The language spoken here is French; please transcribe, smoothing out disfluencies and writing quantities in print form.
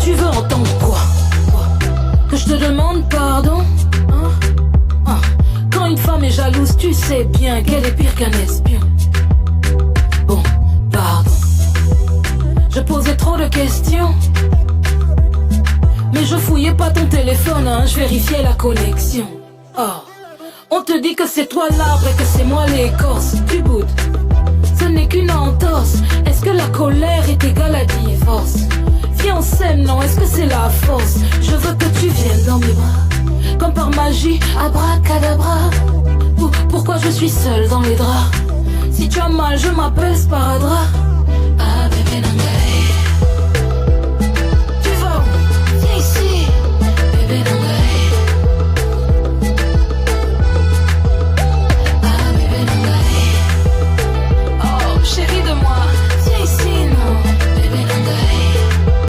tu veux entendre quoi? Que je te demande pardon? Quand une femme est jalouse, tu sais bien qu'elle est pire qu'un espion. Bon, pardon. Je posais trop de questions. Mais je fouillais pas ton téléphone, hein, je vérifiais la connexion. Oh, on te dit que c'est toi l'arbre et que c'est moi l'écorce. Tu boudes, ce n'est qu'une entorse. Est-ce que la colère est égale à divorce? Viens on s'aime, non, est-ce que c'est la force? Je veux que tu viennes dans mes bras, comme par magie, abracadabra. Pourquoi je suis seule dans les draps? Si tu as mal, je m'appelle Sparadrap. Ah bébé nanga.